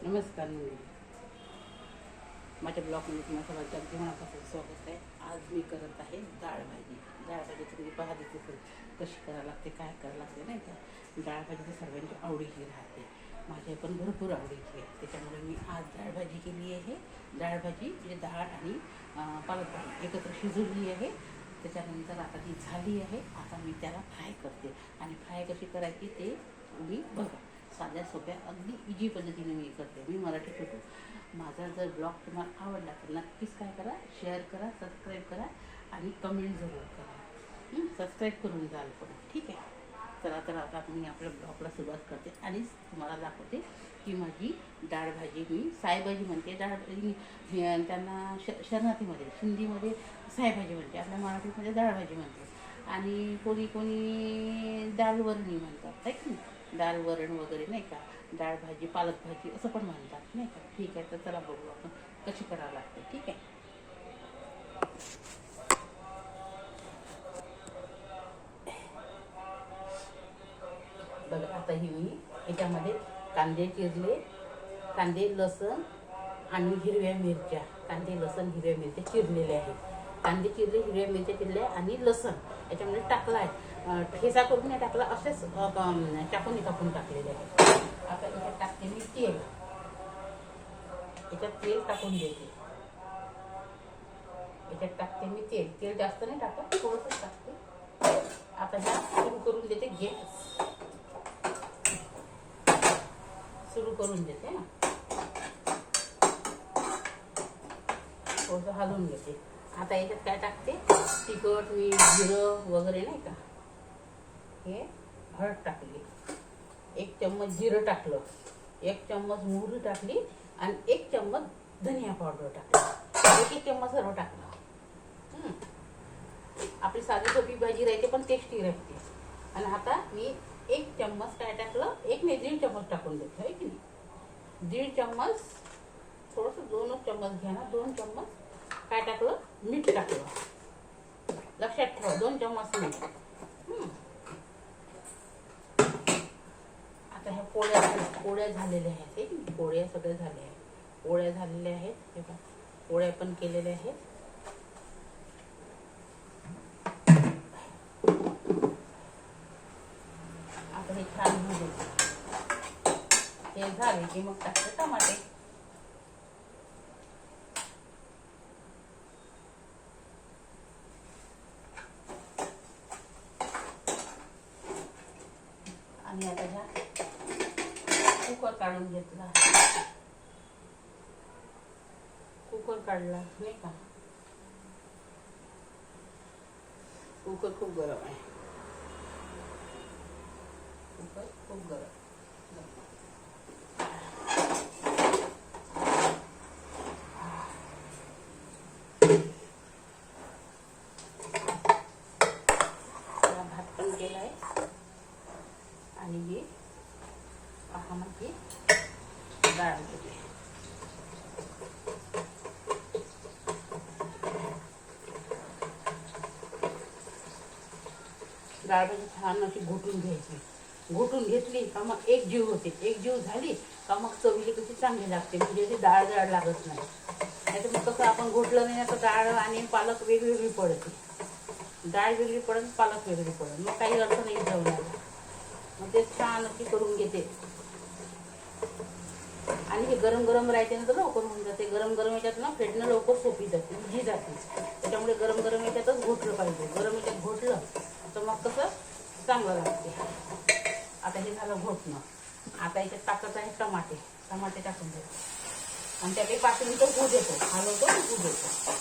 नमस्कार मंडळी, माझ्या ब्लॉगमध्ये तुम्हाला सर्वांचं अगदी मनापासून स्वागत आहे. आज मी करत आहे डाळ भाजी. डाळ भाजी तुम्ही पहा देते कशी करावं लागते, काय करावं लागते नाही का. डाळ भाजी तर सर्वांची आवडीची राहते, माझ्या पण भरपूर आवडीची आहे. त्याच्यामुळे मी आज डाळ भाजी केली आहे. डाळ भाजी म्हणजे डाळ आणि पालक भाजी एकत्र शिजवली आहे. त्याच्यानंतर आता ती झाली आहे. आता मी त्याला फ्राय करते आणि फ्राय कशी करायची ते मी बघा. साध्या सोप्या अगदी इजी पद्धतीने मी करते. मी मराठी छोटू. माझा जर ब्लॉग तुम्हाला आवडला तर नक्कीच काय करा, शेअर करा, सबस्क्राईब करा आणि कमेंट जरूर करा. सबस्क्राईब करून जाल पण, ठीक आहे. चला तर आता मी आपल्या ब्लॉगला सुरुवात करते आणि तुम्हाला दाखवते की माझी डाळ भाजी मी सायभाजी म्हणते. डाळ भाजी त्यांना शरणार्थीमध्ये हिंदीमध्ये सायभाजी म्हणते, आपल्या मराठीमध्ये डाळ भाजी म्हणते आणि कोणी कोणी डाळ वरणी म्हणतात आहे की नाही. डाळ वरण वगैरे नाही का, डाळ भाजी पालक भाजी असं पण म्हणतात नाही का. ठीक आहे, तर चला बघू आपण कशी करावं लागते. ठीक आहे. बघा आता ही मी याच्यामध्ये कांदे चिरले, कांदे लसण आणि हिरव्या मिरच्या, कांदे लसण हिरव्या मिरच्या चिरलेले आहेत. कांदे चिरले, हिरव्या मिरच्या चिरल्या आणि लसण याच्यामध्ये टाकला आहे. ठेचा करून नाही टाकला, असेच टाकून टाकलेले आहे. आता याच्यात टाकते मी तेल. याच्यात तेल टाकून देते. याच्यात टाकते मी तेल. तेल जास्त नाही टाकत, थोडंसं टाकते. आता ह्या सुरू करून देते. गॅस सुरू करून देते ना, थोडंसं हलवून घेते. आता याच्यात काय टाकते, तिखट मीठ जिरं वगैरे नाही का. हे हळद टाकली, 1 चम्मच जिरं टाकलं, 1 चम्मच मोहरी टाकली आणि 1 चम्मच धनिया पावडर टाकली. 1 चम्मच सर्व टाकलं. आपली साधी सोपी भाजी राहते पण टेस्टी राहते. आणि आता मी 1 चम्मच काय टाकलं, 1 चम्मच टाकून देतो आहे की नाही. 1.5 चम्मच, थोडंसं 2 चम्मच घ्या ना. 2 चम्मच काय टाकलं, मीठ टाकलं. लक्षात ठेवा, 2 चम्मच मीठ. आता ह्या पोळ्या झालेल्या आहेत. एक पोळ्या सगळ्या झाल्या आहेत. पोळ्या झालेल्या आहेत, हे बघा. पोळ्या पण केलेल्या आहेत. आता हे छान भुजू. हे झाले की मग टाकते टमाटे. आणि आता ह्या कुकर काढून घेतला. कुकर काढला नाही का. कुकर खूप गरम आहे. कुकर खूप गरम. भात पण केला आहे आणि हे पहा म्हणजे डाळ घेतली. डाळ भाजी छान अशी घोटून घ्यायची. घोटून घेतली का मग एक जीव होते. एक जीव झाली का मग चवीला कशी चांगली लागते, म्हणजे ती डाळ लागत नाही. नाहीतर मग कसं आपण घोटलं नाही तर डाळ आणि पालक वेगवेगळी पडते. डाळ वेगळी पडत, पालक वेगळी पडत, मग काही अर्थ नाही जेवणाला. मग ते छान अशी करून घेते. आणि हे गरम गरम राहायचे ना तर लवकर होऊन जाते. गरम गरम याच्यात ना फेटणं लवकर सोपी जाते, इजी जाते. त्याच्यामुळे गरम गरम याच्यातच घोटलं पाहिजे. गरम याच्यात घोटलं तर मग कसं चांगलं लागते. आता हे झालं घोटणं. आता याच्यात टाकत आहे टमाटे. टमाटे टाकून देतो आणि त्याला 5 मिनिटं होऊ देतो. हलवतो, होऊ देतो.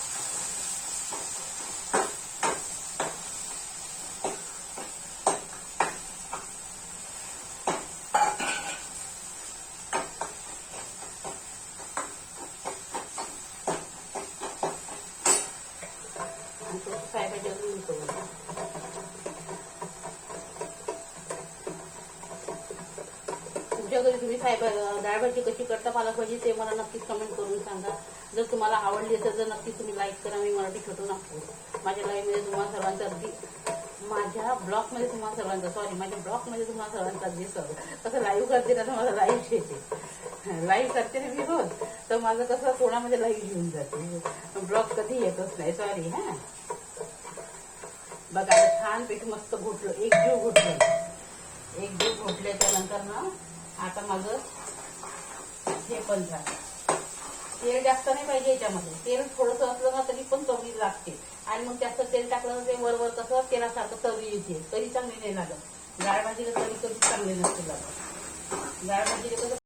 सायभाजी अजून करू. तुमच्या घरी तुम्ही डाळ भाजी कशी करता, पालक भाजी, ते मला नक्कीच कमेंट करून सांगा. जर तुम्हाला आवडली असेल तर नक्कीच तुम्ही लाईक करा. मी मराठी छोटू नागपूर. माझ्या लाईव्हमध्ये तुम्हाला सर्वांचं अगदी माझ्या ब्लॉगमध्ये तुम्हाला सर्वांचा माझ्या ब्लॉगमध्ये तुम्हाला सर्वांचा दिसत कसं लाईव्ह करते ना, तर मला लाईव्ह येते. लाईव्ह करते ना मी रोज, तर माझं कसं कोणामध्ये लाईव्ह घेऊन जाते. ब्लॉग कधी येतच नाही, सॉरी हा. बघा छानपैकी मस्त घोटलं, एक जीव घोटल्याच्या नंतर ना आता माझं हे पण झालं. तेल जास्त नाही पाहिजे याच्यामध्ये, तेल थोडंसं असलं ना तरी पण चवी लागते. आणि मग जास्त तेल टाकलं ते वर कसं तेलासारखं चवी येते, तरी चांगली नाही लागत. डाळ भाजीला तरी कधी चांगली नसते लागत. डाळ भाजीला कसं